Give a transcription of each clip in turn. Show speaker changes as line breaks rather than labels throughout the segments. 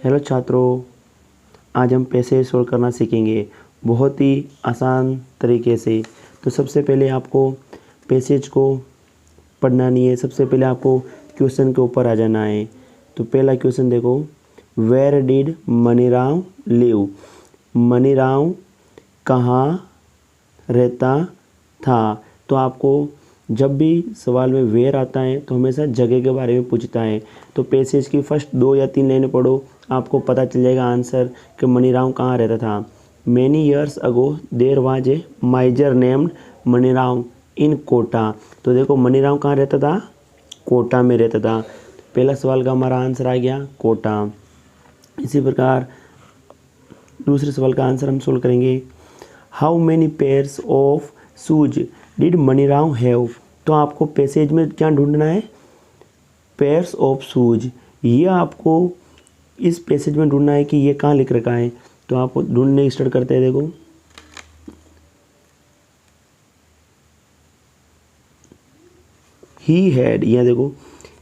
Hello छात्रों, आज हम पैसे सोल्व करना सीखेंगे बहुत ही आसान तरीके से। तो सबसे पहले आपको पैसेज को पढ़ना नहीं है, सबसे पहले आपको क्वेश्चन के ऊपर आ जाना है। तो पहला क्वेश्चन देखो, where did Maniram live? Maniram कहाँ रहता था? तो आपको जब भी सवाल में वेयर आता है तो हमेशा जगह के बारे में पूछता है। तो पैसेज की फर्स्ट 2 या 3 लाइनें पढ़ो, आपको पता चल जाएगा आंसर कि मनीराम कहाँ रहता था। Many years ago there was a miser named Maniram in Kota. तो देखो मनीराम कहाँ रहता था? कोटा में रहता था। पहला सवाल का हमारा आंसर आ गया कोटा। इसी प्रकार दूसरे सवाल का आंसर हम सोल्व करेंगे। How many pairs of shoes did Maniram have? तो आपको पैसेज में क्या ढूंढना है? Pairs of shoes. ये आपको इस पैसेज में ढूंढना है कि ये कहाँ लिख रखा है। तो आप ढूंढने स्टार्ट करते हैं। देखो ही हैड, यह देखो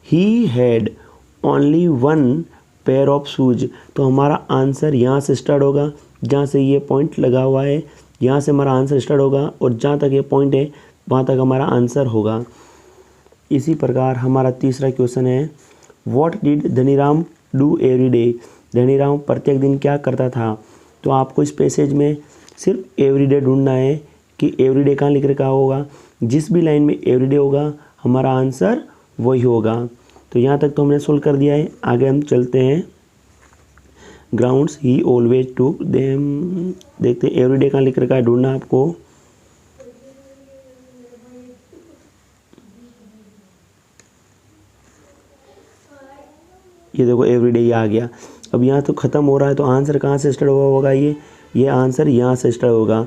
he had only one pair of shoes. तो हमारा आंसर यहाँ से स्टार्ट होगा, जहाँ से ये पॉइंट लगा हुआ है यहाँ से हमारा आंसर स्टार्ट होगा और जहाँ तक ये पॉइंट है वहाँ तक हमारा आंसर होगा। इसी प्रकार हमारा तीसरा क्वेश्चन है, what did Dhaniram do every day? Dhaniram प्रत्येक दिन क्या करता था? तो आपको इस पैसेज में सिर्फ एवरीडे ढूंढना है कि एवरीडे कहाँ लिख रखा होगा। जिस भी लाइन में एवरीडे होगा हमारा आंसर वही होगा। तो यहाँ तक तो हमने सोल्व कर दिया है। आगे हम चलते हैं। ग्राउंड्स ही ऑलवेज टूक देम, देखते हैं एवरीडे कहाँ लिख रखा है, ढूंढना आपको। ये देखो एवरीडे ये आ गया। अब यहाँ तो ख़त्म हो रहा है तो आंसर कहाँ से स्टार्ट हुआ होगा? ये आंसर यहाँ से स्टार्ट होगा।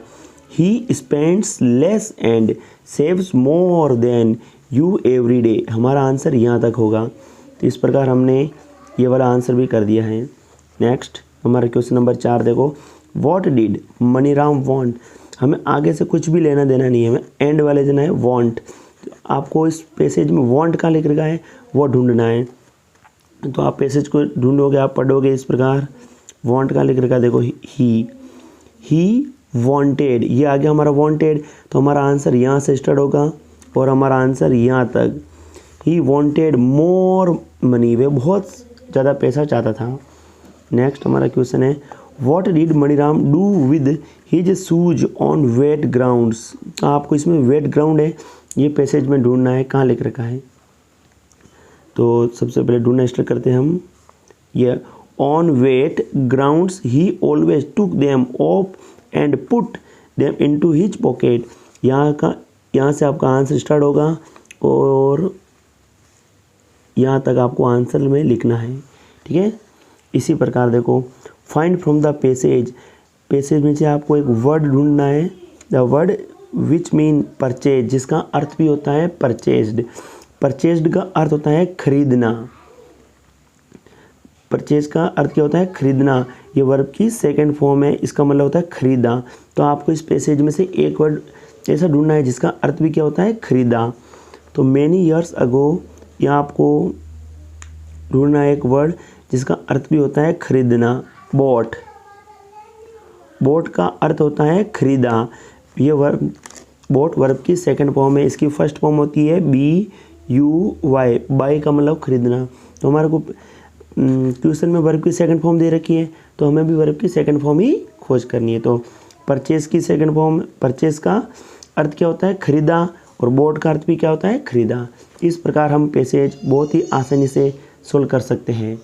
He spends less and saves more than you every day. हमारा आंसर यहाँ तक होगा। तो इस प्रकार हमने ये वाला आंसर भी कर दिया है। नेक्स्ट हमारा क्वेश्चन नंबर 4 देखो, व्हाट डिड मनीराम वांट? हमें आगे से कुछ भी लेना देना नहीं है, हमें एंड वाले देना है वांट। तो आपको इस पैसेज में वांट कहाँ लिख रखा है वो ढूंढना है। तो आप पैसेज को ढूंढोगे, आप पढ़ोगे इस प्रकार, वांट कहाँ लिख रखा है? देखो ही वांटेड, ये आ गया हमारा वांटेड। तो हमारा आंसर यहाँ से स्टार्ट होगा और हमारा आंसर यहाँ तक। ही वांटेड मोर मनी, वे बहुत ज़्यादा पैसा चाहता था। नेक्स्ट हमारा क्वेश्चन है, what did Maniram do with his shoes on wet grounds? आपको इसमें वेट ग्राउंड है, ये पैसेज में ढूंढना है कहाँ लिख रखा है। तो सबसे पहले ढूंढना स्टार्ट करते हैं हम। ये ऑन वेट ग्राउंड्स ही always took them off and put them into his pocket. यहाँ से आपका आंसर स्टार्ट होगा और यहाँ तक आपको आंसर में लिखना है, ठीक है। इसी प्रकार देखो, find from the passage, passage में से आपको एक वर्ड ढूंढना है, the word which mean purchase, जिसका अर्थ भी होता है परचेज्ड। परचेज्ड का अर्थ होता है खरीदना। परचेज का अर्थ क्या होता है? खरीदना। ये वर्ब की सेकंड फॉर्म है, इसका मतलब होता है खरीदा। तो आपको इस पैसेज में से एक वर्ड ऐसा ढूंढना है जिसका अर्थ भी क्या होता है? खरीदा। तो मैनी ईयर्स अगो, यहाँ आपको ढूंढना है एक वर्ड जिसका अर्थ भी होता है खरीदना। बॉट, बॉट का अर्थ होता है खरीदा। ये वर्ब, बॉट वर्ब की सेकंड फॉर्म है, इसकी फर्स्ट फॉर्म होती है BUY, बाई का मतलब खरीदना। तो हमारे को क्वेश्चन में वर्ब की सेकंड फॉर्म दे रखी है तो हमें भी वर्ब की सेकंड फॉर्म ही खोज करनी है। तो परचेज की सेकंड फॉर्म, परचेज का अर्थ क्या होता है? खरीदा, और बॉट का अर्थ भी क्या होता है? खरीदा। इस प्रकार हम पैसेज बहुत ही आसानी से सोल्व कर सकते हैं।